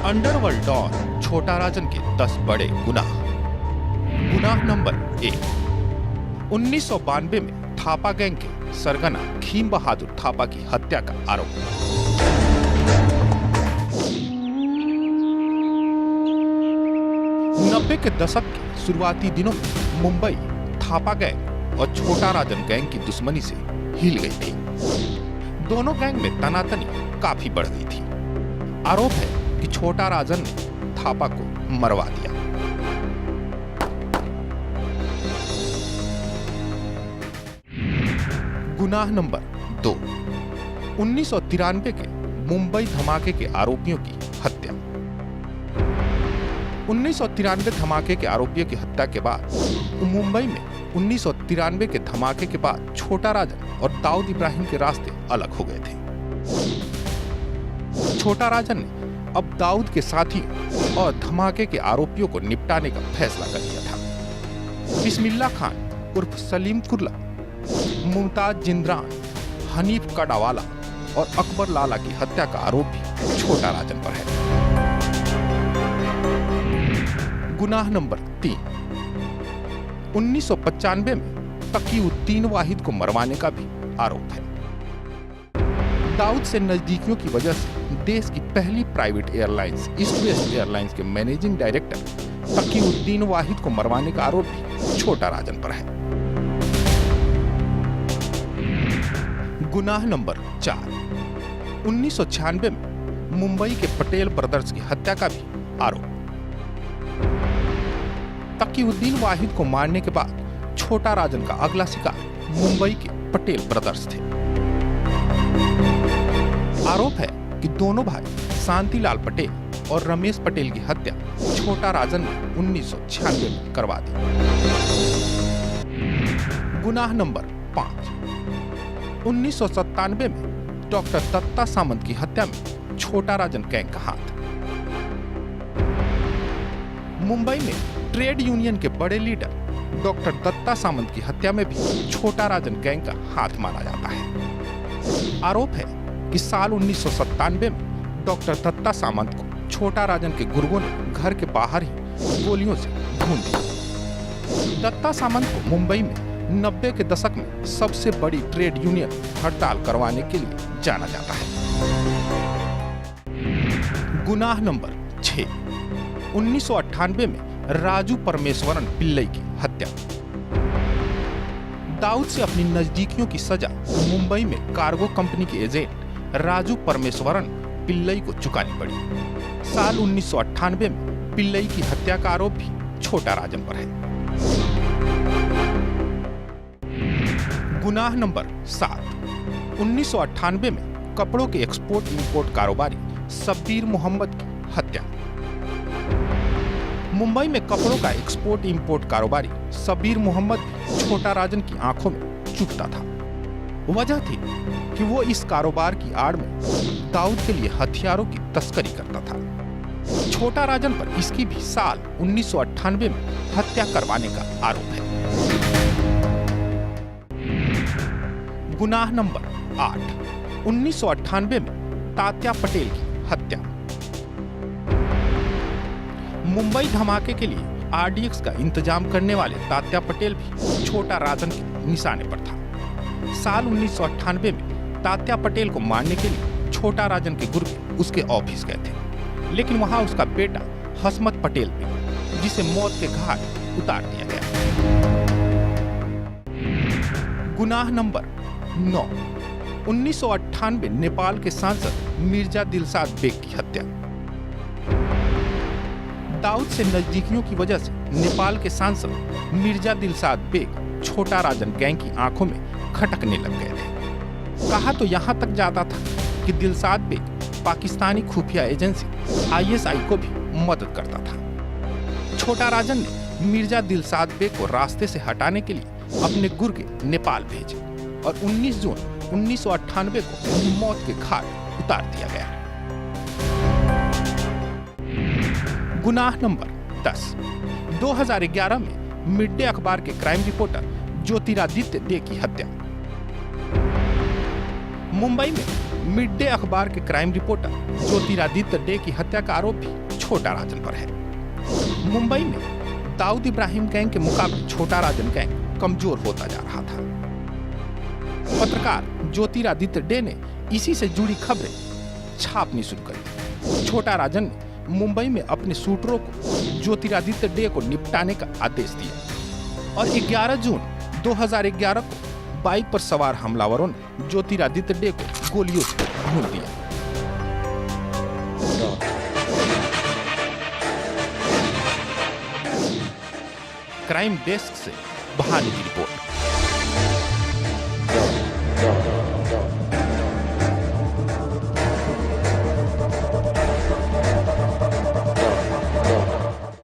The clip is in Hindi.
अंडरवर्ल्ड डॉन छोटा राजन के 10 बड़े गुनाह। गुनाह नंबर 1, 1992 में थापा गैंग के सरगना खीम बहादुर थापा की हत्या का आरोप। नब्बे के दशक के शुरुआती दिनों में मुंबई थापा गैंग और छोटा राजन गैंग की दुश्मनी से हिल गई थी। दोनों गैंग में तनातनी काफी बढ़ गई थी। आरोप है कि छोटा राजन ने थापा को मरवा दिया। गुनाह नंबर 2, 1993 के मुंबई धमाके के आरोपियों की हत्या। 1993 धमाके के आरोपियों की हत्या के बाद मुंबई में 1993 के धमाके के बाद छोटा राजन और दाऊद इब्राहिम के रास्ते अलग हो गए थे। छोटा राजन ने अब दाऊद के साथियों और धमाके के आरोपियों को निपटाने का फैसला कर लिया था। बिस्मिल्लाह खान उर्फ सलीम कुर्ला, मुमताज जिंद्रान, हनीफ कडावाला और अकबर लाला की हत्या का आरोप भी छोटा राजन पर है। गुनाह नंबर 3, 1995 में तकीउद्दीन वाहिद को मरवाने का भी आरोप है। दाऊद से नजदीकियों की वजह से देश की पहली private airlines east west airlines के मैनेजिंग डायरेक्टर तकीउद्दीन वाहिद को मरवाने का आरोप भी छोटा राजन पर है। गुनाह नंबर 4, 1996 में मुंबई के पटेल ब्रदर्स की हत्या का भी आरोप। तकीउद्दीन वाहिद को मारने के बाद छोटा राजन का अगला शिकार मुंबई के पटेल ब्रदर्स थे। आरोप है कि दोनों भाई शांतिलाल पटेल और रमेश पटेल की हत्या छोटा राजन ने 1996 में करवा दी। गुनाह नंबर 5, 1997 में डॉक्टर दत्ता सामंत की हत्या में छोटा राजन गैंग का हाथ। मुंबई में ट्रेड यूनियन के बड़े लीडर डॉक्टर दत्ता सामंत की हत्या में भी छोटा राजन गैंग का हाथ माना जाता है। आरोप है कि साल 1997 में डॉक्टर दत्ता सामंत को छोटा राजन के गुर्गों ने घर के बाहर ही गोलियों से भून दिया। दत्ता सामंत को मुंबई में 90 के दशक में सबसे बड़ी ट्रेड यूनियन हड़ताल करवाने के लिए जाना जाता है। गुनाह नंबर 6, 1998 में राजू परमेश्वरन पिल्लई की हत्या। दाऊद से अपनी नजदीकियों की सजा मुंबई में कार्गो कंपनी के एजेंट राजू परमेश्वरन पिल्लई को चुकानी पड़ी। साल 1998 में पिल्लई की हत्या का आरोप भी छोटा राजन पर है। गुनाह नंबर 7, 1998 में कपड़ों के एक्सपोर्ट इंपोर्ट कारोबारी शब्बीर मोहम्मद की हत्या। मुंबई में कपड़ों का एक्सपोर्ट इंपोर्ट कारोबारी शब्बीर मोहम्मद भी छोटा राजन की आंखों में चुभता था। वजह थी कि वो इस कारोबार की आड़ में दाऊद के लिए हथियारों की तस्करी करता था। छोटा राजन पर इसकी भी साल 1998 में हत्या करवाने का आरोप है। गुनाह नंबर 8, 1998 में तात्या पटेल की हत्या। मुंबई धमाके के लिए आरडीएक्स का इंतजाम करने वाले तात्या पटेल भी छोटा राजन के निशाने पर था। साल 1998 में तात्या पटेल को मारने के लिए छोटा राजन के गुर्गे उसके ऑफिस गए थे, लेकिन वहां उसका बेटा हसमत पटेल भी, जिसे मौत के घाट उतार दिया गया। गुनाह नंबर 9, 1998 नेपाल के सांसद मिर्जा दिलशाद बेग की हत्या। दाऊद से नजदीकियों की वजह से नेपाल के सांसद मिर्जा दिलशाद बेग छोटा राजन गैंग की आंखों में खटकने लग गए थे। कहा तो यहाँ तक जाता था कि दिलशाद बेग पाकिस्तानी खुफिया एजेंसी ISI को भी मदद करता था। छोटा राजन ने मिर्जा दिलशाद बेग को रास्ते से हटाने के लिए अपने गुर्गे नेपाल भेजे और 19 जून 1998 को मौत के घाट उतार दिया गया। गुनाह नंबर 10, 2011 में मिड डे अखबार के क्राइम रिपोर्टर ज्योतिरादित्य दे की हत्या। मुंबई में मिड डे अखबार के क्राइम रिपोर्टर ज्योतिरादित्य डे की हत्या का आरोप भी छोटा राजन पर है। मुंबई में दाऊद इब्राहिम गैंग के मुकाबले छोटा राजन गैंग कमजोर होता जा रहा था। पत्रकार ज्योतिरादित्य डे ने इसी से जुड़ी खबरें छापनी शुरू कर दी। छोटा राजन ने मुंबई में अपने शूटरों को ज्योतिरादित्य डे को निपटाने का आदेश दिया और 11 जून 2011 को बाइक पर सवार हमलावरों ने ज्योतिरादित्य डे को गोलियों से भून दिया। क्राइम डेस्क से बहाने की रिपोर्ट।